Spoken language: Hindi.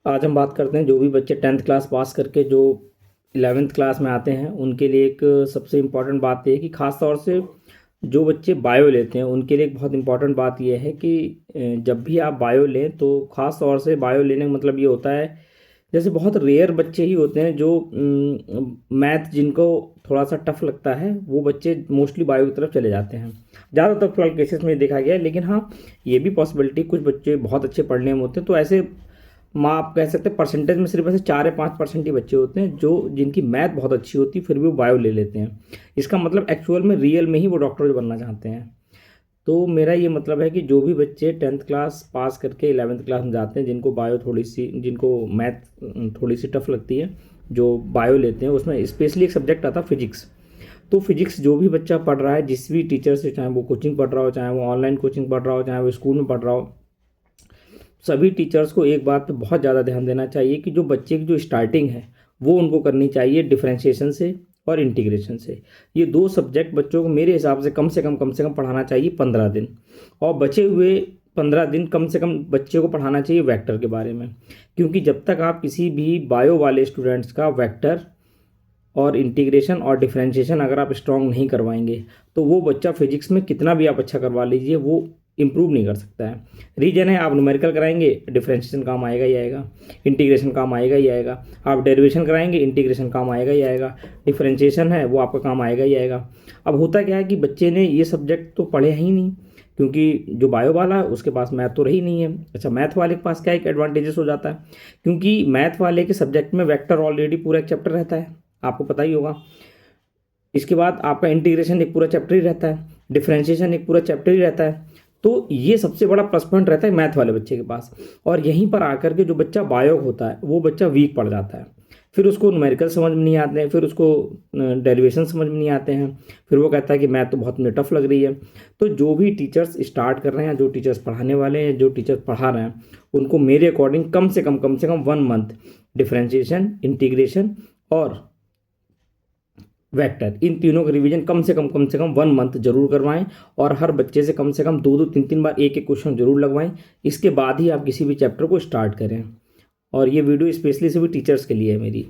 आज हम बात करते हैं जो भी बच्चे 10th क्लास पास करके जो 11th क्लास में आते हैं उनके लिए एक सबसे इम्पॉर्टेंट बात यह है कि ख़ास तौर से जो बच्चे बायो लेते हैं उनके लिए एक बहुत इम्पॉर्टेंट बात यह है कि जब भी आप बायो लें तो ख़ास तौर से बायो लेने का मतलब ये होता है, जैसे बहुत रेयर बच्चे ही होते हैं जो मैथ जिनको थोड़ा सा टफ लगता है वो बच्चे मोस्टली बायो की तरफ चले जाते हैं। ज़्यादातर फिलहाल केसेस में देखा गया है, लेकिन हाँ, ये भी पॉसिबिलिटी कुछ बच्चे बहुत अच्छे पढ़ने में होते हैं, तो ऐसे आप कह सकते हैं परसेंटेज में सिर्फ ऐसे 4 या 5% ही बच्चे होते हैं जो जिनकी मैथ बहुत अच्छी होती है फिर भी वो बायो ले लेते हैं। इसका मतलब एक्चुअल में रियल में ही वो डॉक्टर बनना चाहते हैं। तो मेरा ये मतलब है कि जो भी बच्चे 10th क्लास पास करके 11th क्लास में जाते हैं जिनको बायो थोड़ी सी जिनको मैथ थोड़ी सी टफ लगती है, जो बायो लेते हैं उसमें स्पेशली एक सब्जेक्ट आता है फिजिक्स। तो फिजिक्स जो भी बच्चा पढ़ रहा है जिस भी टीचर से, चाहे वो कोचिंग पढ़ रहा हो, चाहे वो ऑनलाइन कोचिंग पढ़ रहा हो, चाहे वो स्कूल में पढ़ रहा हो, सभी टीचर्स को एक बात पे बहुत ज़्यादा ध्यान देना चाहिए कि जो बच्चे की जो स्टार्टिंग है वो उनको करनी चाहिए डिफरेंशिएशन से और इंटीग्रेशन से। ये दो सब्जेक्ट बच्चों को मेरे हिसाब से कम से कम पढ़ाना चाहिए 15 दिन, और बचे हुए 15 दिन कम से कम बच्चे को पढ़ाना चाहिए वेक्टर के बारे में। क्योंकि जब तक आप किसी भी बायो वाले स्टूडेंट्स का वेक्टर और इंटीग्रेशन और डिफरेंशिएशन अगर आप स्ट्रॉन्ग नहीं करवाएंगे तो वो बच्चा फिजिक्स में कितना भी आप अच्छा करवा लीजिए वो इम्प्रूव नहीं कर सकता है। रीजन है, आप न्यूमेरिकल कराएंगे डिफरेंशिएशन काम आएगा ही आएगा, इंटीग्रेशन काम आएगा ही आएगा। आप डेरिवेशन कराएंगे इंटीग्रेशन काम आएगा ही आएगा, डिफरेंशिएशन है वो आपका काम आएगा ही आएगा। अब होता क्या है कि बच्चे ने ये सब्जेक्ट तो पढ़े ही नहीं, क्योंकि जो बायो वाला है उसके पास मैथ तो रही नहीं है। अच्छा, मैथ वाले के पास क्या एक एडवांटेजेस हो जाता है, क्योंकि मैथ वाले के सब्जेक्ट में वेक्टर ऑलरेडी पूरा एक चैप्टर रहता है, आपको पता ही होगा। इसके बाद आपका इंटीग्रेशन एक पूरा चैप्टर ही रहता है, डिफरेंशिएशन एक पूरा चैप्टर ही रहता है। तो ये सबसे बड़ा प्लस पॉइंट रहता है मैथ वाले बच्चे के पास। और यहीं पर आकर के जो बच्चा बायो होता है वो बच्चा वीक पड़ जाता है, फिर उसको न्यूमेरिकल समझ में नहीं आते हैं, फिर उसको डेरिवेशन समझ में नहीं आते हैं, फिर वो कहता है कि मैथ तो बहुत मुझे टफ लग रही है। तो जो भी टीचर्स स्टार्ट कर रहे हैं, जो टीचर्स पढ़ाने वाले हैं, जो टीचर्स पढ़ा रहे हैं, उनको मेरे अकॉर्डिंग कम से कम 1 मंथ डिफरेंशिएशन, इंटीग्रेशन और वेक्टर, इन तीनों का रिवीजन कम से कम 1 मंथ जरूर करवाएं। और हर बच्चे से कम 2-3 बार एक एक क्वेश्चन जरूर लगवाएं। इसके बाद ही आप किसी भी चैप्टर को स्टार्ट करें। और ये वीडियो स्पेशली सभी टीचर्स के लिए है मेरी।